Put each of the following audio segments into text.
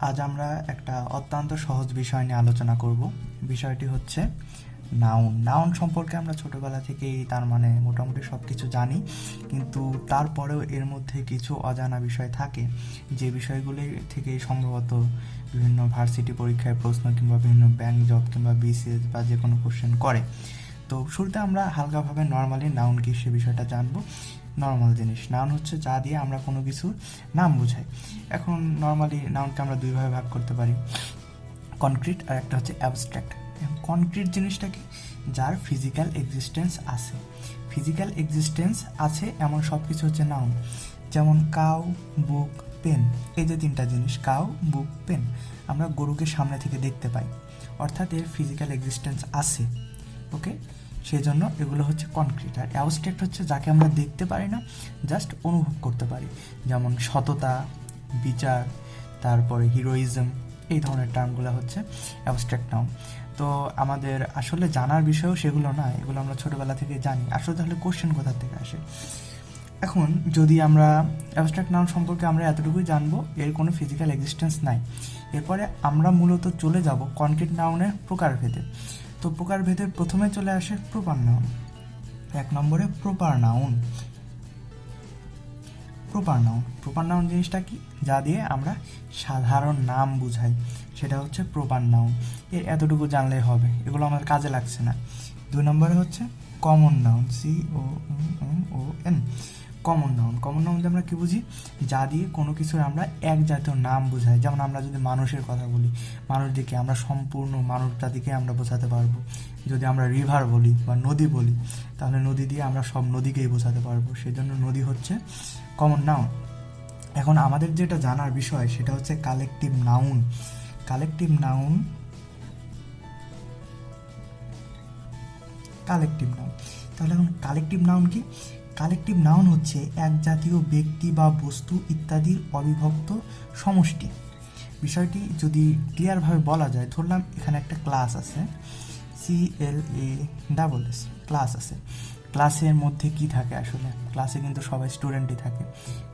আজ আমরা একটা অত্যন্ত সহজ বিষয় নিয়ে আলোচনা করব। বিষয়টি হচ্ছে নাউন। নাউন সম্পর্কে আমরা ছোটবেলা থেকেই তার মানে মোটামুটি সব কিছু জানি, কিন্তু তারপরেও এর মধ্যে কিছু অজানা বিষয় থাকে, যে বিষয়গুলি থেকে সম্ভবত বিভিন্ন ভার্সিটি পরীক্ষায় প্রশ্ন কিংবা বিভিন্ন ব্যাংক জব কিংবা বিসিএস বা যে কোনো কোশ্চেন করে। তো শুরুতে আমরা হালকাভাবে নর্মালি নাউন কি সে বিষয়টা জানবো। নর্মাল জিনিস নাউন হচ্ছে যা দিয়ে আমরা কোনো কিছুর নাম বোঝাই। এখন নর্মালি নাউনকে আমরা দুইভাবে ভাগ করতে পারি, কনক্রিট আর একটা হচ্ছে অ্যাবস্ট্রাক্ট। কনক্রিট জিনিসটা কি? যার ফিজিক্যাল এক্সিস্টেন্স আছে। ফিজিক্যাল এক্সিস্টেন্স আছে এমন সব কিছু হচ্ছে নাউন। যেমন কাউ, বুক, পেন, এই যে তিনটা জিনিস, কাউ, বুক, পেন, আমরা গরুকে সামনে থেকে দেখতে পাই, অর্থাৎ এর ফিজিক্যাল এক্সিস্টেন্স আছে। ওকে, সেই জন্য এগুলো হচ্ছে কনক্রিট। আর অ্যাবস্ট্রাক্ট হচ্ছে যাকে আমরা দেখতে পারি না, জাস্ট অনুভব করতে পারি, যেমন সততা, বিচার, তারপরে হিরোইজম, এই ধরনের টার্মগুলো হচ্ছে অ্যাবস্ট্রাক্ট নাউন। তো আমাদের আসলে জানার বিষয়ও সেগুলো না, এগুলো আমরা ছোটোবেলা থেকে জানি। আসলে তাহলে কোশ্চেন কোথা থেকে আসে? এখন যদি আমরা অ্যাবস্ট্রাক্ট নাউন সম্পর্কে আমরা এতটুকুই জানবো, এর কোনো ফিজিক্যাল এক্সিস্টেন্স নাই। এরপরে আমরা মূলত চলে যাব কনক্রিট নাউনের প্রকারভেদে। তো প্রকারভেদের প্রথমে চলে আসে প্রপার নাউন। এক নম্বরে প্রপার নাউন। প্রপার নাউন জিনিসটা কি? যা দিয়ে আমরা সাধারণ নাম বুঝাই, সেটা হচ্ছে প্রপার নাউন। এর এতটুকু জানলেই হবে, এগুলো আমার কাজে লাগছে না। 2 নম্বরে হচ্ছে common noun, COMON। Common noun আমরা কি বুঝি? যা দিয়ে কোনো কিছুর আমরা এক জাতীয় নাম বোঝাই। যেমন আমরা যদি মানুষের কথা বলি, মানুষ দিকে আমরা সম্পূর্ণ মানুষ জাতিকে আমরা বোঝাতে পারবো। যদি আমরা রিভার বলি বা নদী বলি, তাহলে নদী দিয়ে আমরা সব নদীকেই বোঝাতে পারবো। সেই জন্য নদী হচ্ছে কমন নাউন। এখন আমাদের যেটা জানার বিষয় সেটা হচ্ছে কালেকটিভ নাউন। তাহলে এখন কালেকটিভ নাউন কি? কালেকটিভ নাউন হচ্ছে এক জাতীয় ব্যক্তি বা বস্তু ইত্যাদির অবিভক্ত সমষ্টি। বিষয়টি যদি ক্লিয়ারভাবে বলা যায়, ধরলাম এখানে একটা ক্লাস আছে, CLASS, ক্লাস আছে। ক্লাসের মধ্যে কি থাকে? আসলে ক্লাসে কিন্তু সবাই স্টুডেন্টই থাকে।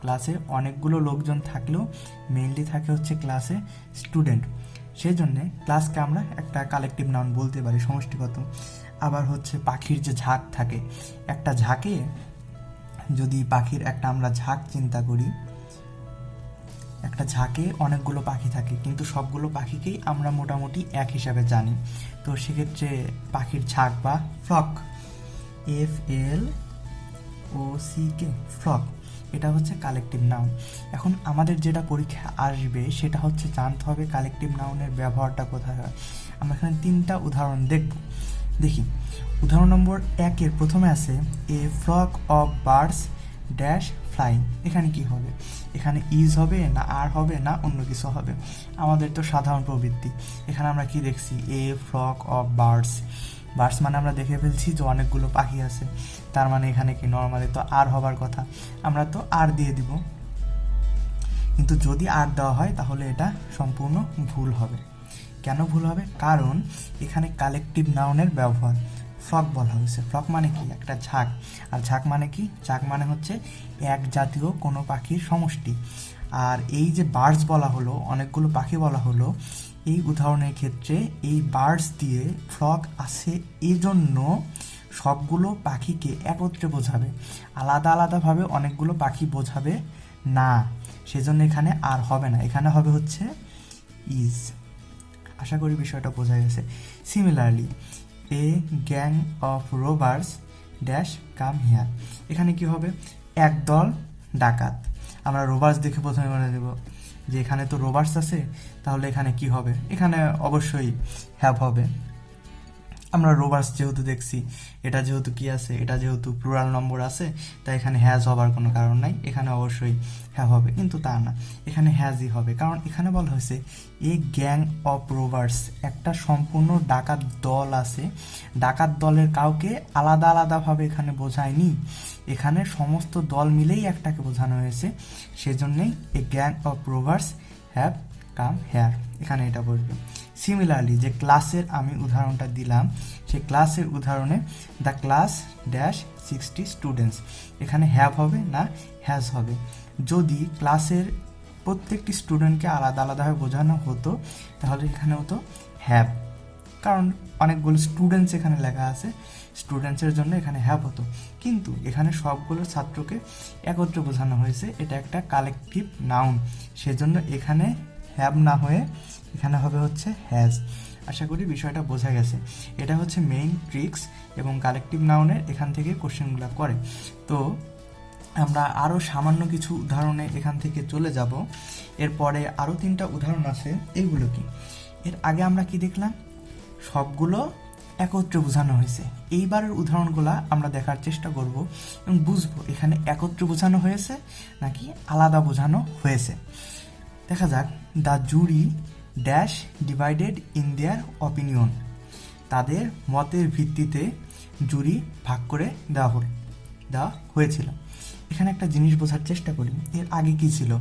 ক্লাসে অনেকগুলো লোকজন থাকলেও মেইনলি থাকে হচ্ছে ক্লাসে স্টুডেন্ট। সেই জন্যে ক্লাসকে আমরা একটা কালেকটিভ নাউন বলতে পারি, সমষ্টিগত। আবার হচ্ছে পাখির যে ঝাঁক থাকে, একটা ঝাঁকে যদি পাখির একটা আমরা ঝাঁক চিন্তা করি, একটা ঝাঁকে অনেকগুলো পাখি থাকে, কিন্তু সবগুলো পাখিকেই আমরা মোটামুটি এক হিসাবে জানি। তো সেক্ষেত্রে পাখির ঝাঁক বা ফ্লক, FLOCK, ফ্লক, এটা হচ্ছে কালেকটিভ নাউন। এখন আমাদের যেটা পরীক্ষা আসবে সেটা হচ্ছে জানতে হবে কালেকটিভ নাউনের ব্যবহারটা কোথায় হয়। আমরা এখানে 3টা উদাহরণ দেখি। উদাহরণ নম্বর 1-এর প্রথমে আছে a flock of birds dash flying. এখানে কি হবে? এখানে ইজ হবে না আর হবে না অন্য কিছু হবে? আমাদের তো সাধারণ প্রবৃত্তি। এখানে আমরা কি দেখছি? এ ফ্লক অফ বার্ডস মানে আমরা দেখে ফেলছি যে অনেকগুলো পাখি আছে, তার মানে এখানে কি নর্মালি তো আর হবার কথা, আমরা তো আর দিয়ে দিব। কিন্তু যদি আর দেওয়া হয় তাহলে এটা সম্পূর্ণ ভুল হবে। কেন ভুল হবে? কারণ এখানে কালেকটিভ নাউনের ব্যবহার ফ্লক বলা হয়েছে। ফ্লক মানে কি? একটা ঝাঁক। আর ঝাঁক মানে কি? ঝাঁক মানে হচ্ছে এক জাতীয় কোনো পাখির সমষ্টি। আর এই যে বার্ডস বলা হলো, অনেকগুলো পাখি বলা হলো, এই উদাহরণের ক্ষেত্রে এই বার্ডস দিয়ে ফ্লক আছে, এজন্য সবগুলো পাখিকে একত্রে বোঝাবে, আলাদা আলাদাভাবে অনেকগুলো পাখি বোঝাবে না। সেজন্য এখানে আর হবে না, এখানে হবে হচ্ছে ইজ। আশা করি বিষয়টা বোঝা গেছে। Similarly a gang of robbers dash come here. এখানে কি হবে? একদল ডাকাত। আমরা রোবার্স দেখে প্রথমে মনে দেব যে এখানে তো রোবার্স আছে, তাহলে এখানে কি হবে? এখানে অবশ্যই হ্যাভ হবে। আমরা রোবার্স যেহেতু দেখছি, এটা যেহেতু কি আছে, এটা যেহেতু প্লুরাল নম্বর আছে, তাই এখানে হ্যাজ হবার কোনো কারণ নাই, এখানে অবশ্যই হ্যাভ হবে। কিন্তু তা না, এখানে হ্যাজই হবে, কারণ এখানে বলা হয়েছে এ গ্যাং অফ রোবার্স, একটা সম্পূর্ণ ডাকাত দল আছে। ডাকাত দলের কাউকে আলাদা আলাদাভাবে এখানে বোঝায়নি, এখানে সমস্ত দল মিলেই একটাকে বোঝানো হয়েছে। সেজন্যই a gang of robbers have come here, এখানে এটা বলবে। সিমিলারলি যে ক্লাসের আমি উদাহরণটা দিলাম, সেই ক্লাসের উদাহরণে দ্য ক্লাস ড্যাশ 60 স্টুডেন্টস, এখানে হ্যাভ হবে না হ্যাজ হবে? যদি ক্লাসের প্রত্যেকটি স্টুডেন্টকে আলাদা আলাদাভাবে বোঝানো হতো, তাহলে এখানে হতো হ্যাভ, কারণ অনেকগুলো স্টুডেন্টস এখানে লেখা আছে, স্টুডেন্টসের জন্য এখানে হ্যাভ হতো। কিন্তু এখানে সবগুলো ছাত্রকে একত্রে বোঝানো হয়েছে, এটা একটা কালেকটিভ নাউন, সেজন্য এখানে হ্যাভ না হয়ে এখানে হবে হচ্ছে হ্যাজ। আশা করি বিষয়টা বোঝা গেছে। এটা হচ্ছে মেইন ট্রিক্স, এবং কালেকটিভ নাউনের এখান থেকে কোশ্চেনগুলো করে। তো আমরা আরও সামান্য কিছু উদাহরণে এখান থেকে চলে যাব। এরপরে আরও 3টা উদাহরণ আছে, এগুলো কি? এর আগে আমরা কি দেখলাম? সবগুলো একত্রে বোঝানো হয়েছে। এইবারের উদাহরণগুলো আমরা দেখার চেষ্টা করব এবং বুঝবো এখানে একত্রে বোঝানো হয়েছে নাকি আলাদা বোঝানো হয়েছে। দেখা যাক, the jury dash divided in their opinion, তাদের মতের ভিত্তিতে জুরি ভাগ করে দেওয়া হয়েছিল। এখানে একটা জিনিস বোঝার চেষ্টা করি, এর আগে কি ছিল।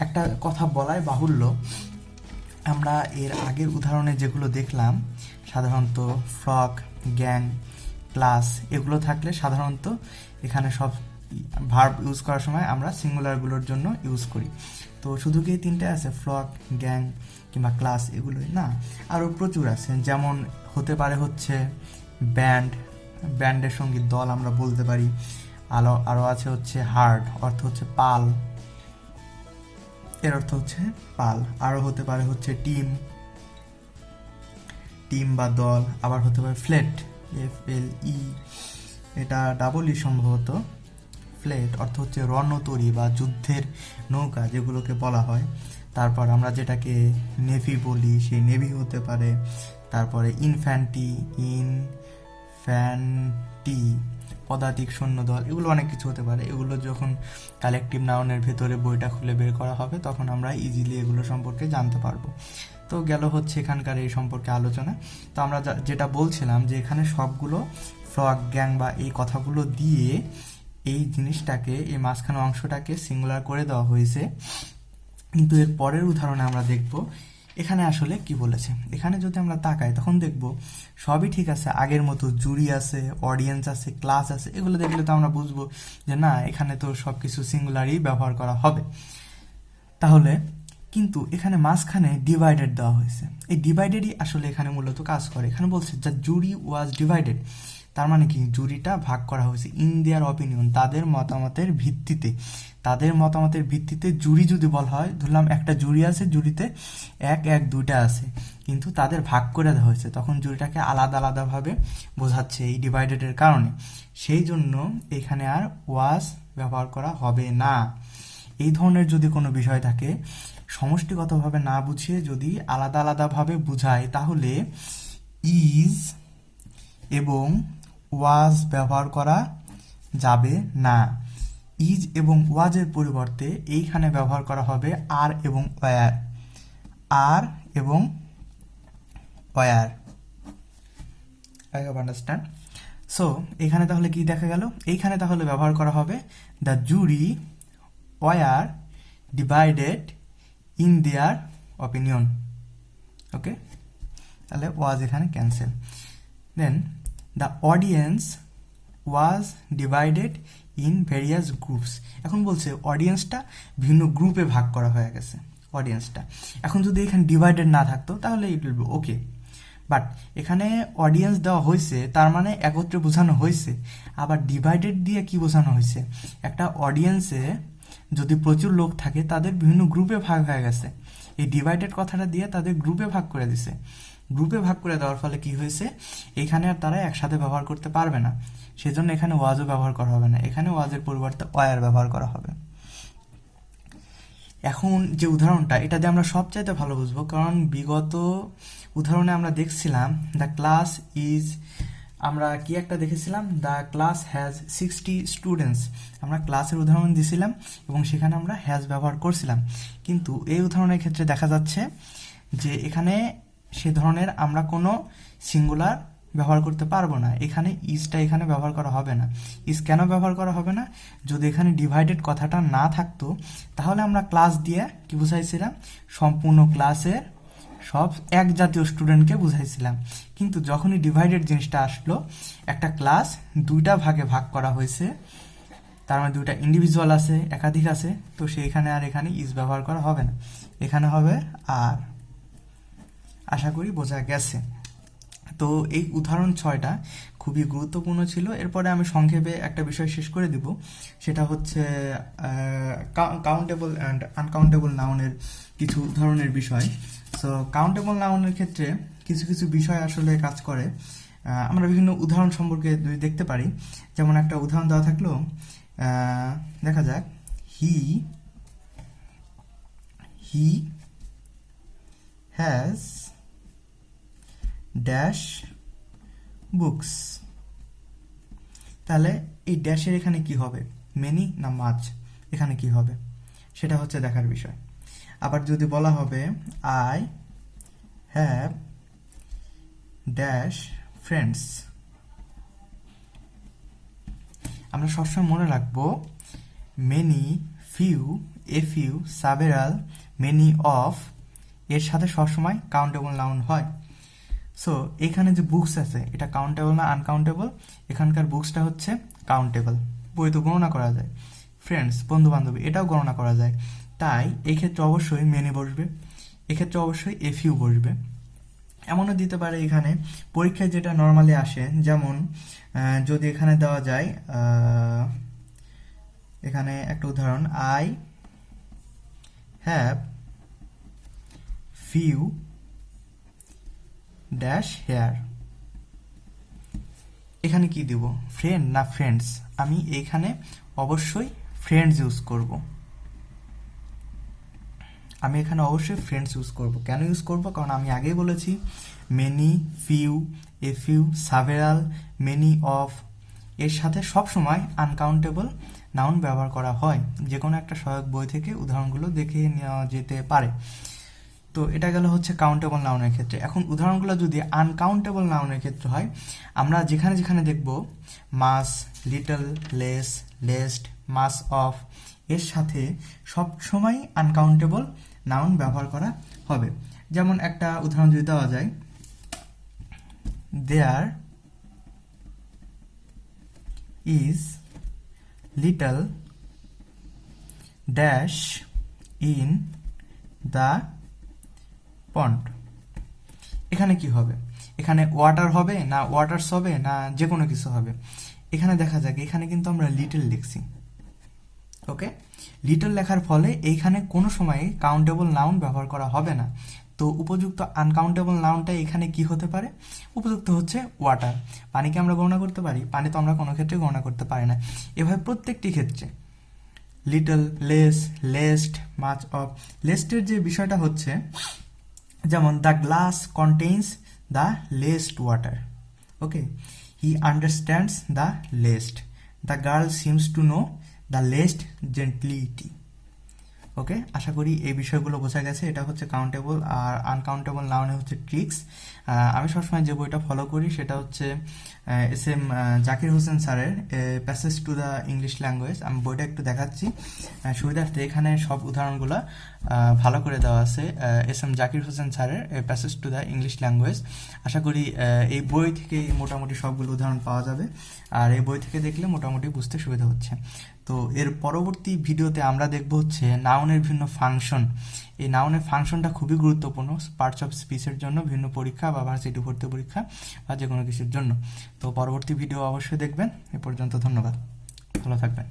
একটা কথা বলাই বাহুল্য, আমরা এর আগের উদাহরণে যেগুলো দেখলাম, সাধারণত ফ্রক, গ্যাং, ক্লাস এগুলো থাকলে সাধারণত এখানে সব ভার্ব ইউজ করার সময় আমরা সিঙ্গুলারগুলোর জন্য ইউজ করি। তো শুধু কি 3টে আছে, ফ্রক, গ্যাং কিংবা ক্লাস, এগুলোই না, আরও প্রচুর আছে। যেমন হতে পারে হচ্ছে ব্যান্ড, ব্যান্ডের সঙ্গীত দল আমরা বলতে পারি। আরও আছে হচ্ছে হার্ড, অর্থ হচ্ছে পাল, এর অর্থ হচ্ছে পাল। আরও হতে পারে হচ্ছে টিম বা দল। আবার হতে পারে ফ্লেট, FLE, এটা ডাবল ই সম্ভবত। ফ্লেট অর্থ হচ্ছে রণতরী বা যুদ্ধের নৌকা যেগুলোকে বলা হয়। তারপর আমরা যেটাকে নেভি বলি, সেই নেভি হতে পারে। তারপরে ইনফ্যান্টি পদাতিক সৈন্যদল, এগুলো অনেক কিছু হতে পারে। এগুলো যখন কালেকটিভ নাউনের ভেতরে বইটা খুলে বের করা হবে তখন আমরা ইজিলি এগুলো সম্পর্কে জানতে পারবো। তো গেল হচ্ছে এখানকার এই সম্পর্কে আলোচনা। তো আমরা যেটা বলছিলাম যে এখানে সবগুলো ফ্রক, গ্যাং বা এই কথাগুলো দিয়ে এই জিনিসটাকে, এই মাঝখানে অংশটাকে সিঙ্গুলার করে দেওয়া হয়েছে। কিন্তু এর পরের উদাহরণে আমরা দেখব এখানে আসলে কি বলেছে। এখানে যদি আমরা তাকাই তখন দেখব সবই ঠিক আছে, আগের মতো জুরি আছে, অডিয়েন্স আছে, ক্লাস আছে, এগুলো দেখলে তো আমরা বুঝবো যে না, এখানে তো সব কিছু সিঙ্গুলারই ব্যবহার করা হবে। তাহলে কিন্তু এখানে মাঝখানে ডিভাইডেড দেওয়া হয়েছে, এই ডিভাইডেডই আসলে এখানে মূলত কাজ করে। এখানে বলছে দ্য জুরি ওয়াজ ডিভাইডেড, তার মানে কি, জুরিটা ভাগ করা হয়েছে ইন দেয়ার অপিনিয়ন, তাদের মতামতের ভিত্তিতে। তাদের মতামতের ভিত্তিতে জুরি যদি বলা হয়, ধরলাম একটা জুরি আছে, জুরিতে 2টা আছে, কিন্তু তাদের ভাগ করে দেওয়া হয়েছে, তখন জুরিটাকে আলাদা আলাদাভাবে বোঝাচ্ছে এই ডিভাইডেডের কারণে। সেই জন্য এখানে আর ওয়াজ ব্যবহার করা হবে না। এই ধরনের যদি কোনো বিষয় থাকে, সমষ্টিগতভাবে না বুঝিয়ে যদি আলাদা আলাদাভাবে বুঝায়, তাহলে ইজ এবং ওয়াজ ব্যবহার করা যাবে না। ইজ এবং ওয়াজের পরিবর্তে এইখানে ব্যবহার করা হবে আর এবং were. I have understand. So এখানে তাহলে কি দেখা গেল, এইখানে তাহলে ব্যবহার করা হবে the jury were divided in their opinion. Okay, তাহলে ওয়াজ এখানে cancel. Then the audience was divided in various groups. এখন বলছে অডিয়েন্সটা বিভিন্ন গ্রুপে ভাগ করা হয়ে গেছে, অডিয়েন্সটা। এখন যদি এখানে ডিভাইডেড না থাকতো তাহলে it will be okay, but এখানে অডিয়েন্স দেওয়া হয়েছে, তার মানে একত্রে বোঝানো হয়েছে। আবার ডিভাইডেড দিয়ে কি বোঝানো হয়েছে, একটা অডিয়েন্সে যদি প্রচুর লোক থাকে তাদের বিভিন্ন গ্রুপে ভাগ হয়ে গেছে, এই ডিভাইডেড কথাটা দিয়ে তাদের গ্রুপে ভাগ করে দিছে। গ্রুপে ভাগ করে দেওয়ার ফলে কি হয়েছে, এখানে আর তারা একসাথে ব্যবহার করতে পারবে না, সেজন্য এখানে ওয়াজও ব্যবহার করা হবে না, এখানে ওয়াজের পরিবর্তে ওয়ার ব্যবহার করা হবে। এখন যে উদাহরণটা, এটা দিয়ে আমরা সবচাইতে ভালো বুঝবো, কারণ বিগত উদাহরণে আমরা দেখছিলাম দ্য ক্লাস ইজ, আমরা কি একটা দেখেছিলাম, দ্য ক্লাস হ্যাজ 60 স্টুডেন্টস, আমরা ক্লাসের উদাহরণ দিয়েছিলাম এবং সেখানে আমরা হ্যাজ ব্যবহার করছিলাম। কিন্তু এই উদাহরণের ক্ষেত্রে দেখা যাচ্ছে যে এখানে সে ধরনের আমরা কোনো সিঙ্গুলার ব্যবহার করতে পারবো না, এখানে ইজটা এখানে ব্যবহার করা হবে না। ইজ কেন ব্যবহার করা হবে না, যদি এখানে ডিভাইডেড কথাটা না থাকতো তাহলে আমরা ক্লাস দিয়ে কি বুঝাইছিলাম, সম্পূর্ণ ক্লাসের সব এক জাতীয় স্টুডেন্টকে বুঝাইছিলাম। কিন্তু যখনই ডিভাইডেড জিনিসটা আসলো, একটা ক্লাস 2টা ভাগে ভাগ করা হয়েছে, তার মানে দুইটা ইন্ডিভিজুয়াল আছে, একাধিক আছে, তো সেইখানে আর এখানে ইজ ব্যবহার করা হবে না, এখানে হবে আর। আশা করি বোঝা গেছে। তো এই উদাহরণ 6টা খুবই গুরুত্বপূর্ণ ছিল। এরপরে আমি সংক্ষেপে একটা বিষয় শেষ করে দিব, সেটা হচ্ছে কাউন্টেবল অ্যান্ড আনকাউন্টেবল নাউনের কিছু উদাহরণের বিষয়। সো কাউন্টেবল নাউনের ক্ষেত্রে কিছু কিছু বিষয় আসলে কাজ করে। আমরা বিভিন্ন উদাহরণ সম্পর্কে যদি দেখতে পারি, যেমন একটা উদাহরণ দেওয়া থাকলো, দেখা যাক, হি হ্যাজ ড্যাশ বুকস। তাহলে এই ড্যাশের এখানে কি হবে, মেনি না মাচ, এখানে কি হবে সেটা হচ্ছে দেখার বিষয়। আবার যদি বলা হবে আই হ্যাভ ড্যাশ ফ্রেন্ডস, আমরা সবসময় মনে রাখবো many, few, a few, several, many of এর সাথে সবসময় কাউন্টেবল নাউন হয়। সো এখানে যে বুকস আছে এটা কাউন্টেবল না আনকাউন্টেবল, এখানকার বুকসটা হচ্ছে কাউন্টেবল, বই তো গণনা করা যায়। ফ্রেন্ডস, বন্ধু বান্ধবী, এটাও গণনা করা যায়। তাই এই ক্ষেত্রে অবশ্যই মেনি বসবে, এক্ষেত্রে অবশ্যই এ ফিউ বসবে। এমনও দিতে পারে এখানে পরীক্ষায় যেটা নর্মালি আসে, যেমন যদি এখানে দেওয়া যায়, এখানে একটা উদাহরণ, I have few dash here, এখানে কি দিব, ফ্রেন্ড না ফ্রেন্ডস, আমি এইখানে অবশ্যই ফ্রেন্ডস ইউজ করব, আমি এখানে অবশ্যই ফ্রেন্ডস ইউজ করব। কেন ইউজ করব, কারণ আমি আগেই বলেছি many, few, a few, several, many of এর সাথে সবসময় আনকাউন্টেবল নাউন ব্যবহার করা হয়। যে কোনো একটা সহায়ক বই থেকে উদাহরণগুলো দেখে নেওয়া যেতে পারে। তো এটা গেল হচ্ছে কাউন্টেবল নাউনের ক্ষেত্রে। এখন উদাহরণগুলো যদি আনকাউন্টেবল নাউনের ক্ষেত্রে হয়, আমরা যেখানে যেখানে দেখব much, little, less, least, much of এর সাথে সবসময় আনকাউন্টেবল নাউন ব্যবহার করা হবে। যেমন একটা উদাহরণ যদি দেওয়া যায়, there is little dash in the pond, এখানে কি হবে, এখানে ওয়াটার হবে না ওয়াটারস হবে না যে কোনো কিছু হবে। এখানে দেখা যাক, এখানে কিন্তু আমরা লিটল লিখছি, ওকে। লিটল লেখার ফলে এইখানে কোনো সময় কাউন্টেবল নাউন ব্যবহার করা হবে না। তো উপযুক্ত আনকাউন্টেবল নাউনটা এখানে কি হতে পারে, উপযুক্ত হচ্ছে ওয়াটার। পানিকে আমরা গণনা করতে পারি, পানি তো আমরা কোনো ক্ষেত্রে গণনা করতে পারি না। এভাবে প্রত্যেকটি ক্ষেত্রে little, less, least, much of, লেস্টের যে বিষয়টা হচ্ছে, যেমন the glass contains the least water, okay. He understands the least, the girl seems to know the least gentility, okay. আশা করি এই বিষয়গুলো বোঝা গেছে। এটা হচ্ছে কাউন্টেবল আর আনকাউন্টেবল নাউনে হচ্ছে ট্রিক্স। আমি সবসময় যে বইটা ফলো করি সেটা হচ্ছে এস.এম. জাকির হোসেন স্যারের passage to the English language. আমি বইটা একটু দেখাচ্ছি সুবিধার্থে। এখানে সব উদাহরণগুলো ভালো করে দেওয়া আছে, এস.এম. জাকির হোসেন স্যারের passage to the English language. আশা করি এই বই থেকে মোটামুটি সবগুলো উদাহরণ পাওয়া যাবে, আর এই বই থেকে দেখলে মোটামুটি বুঝতে সুবিধা হচ্ছে। তো এর পরবর্তী ভিডিওতে আমরা দেখব হচ্ছে নাউনের বিভিন্ন ফাংশন। এই নাউনের ফাংশনটা খুবই গুরুত্বপূর্ণ পার্টস অফ স্পিচের জন্য, বিভিন্ন পরীক্ষা বা ভার্সিটি ভর্তি পরীক্ষা বা যে কোনো কিছুর জন্য। তো পরবর্তী ভিডিও অবশ্যই দেখবেন। এ পর্যন্ত ধন্যবাদ, ভালো থাকবেন।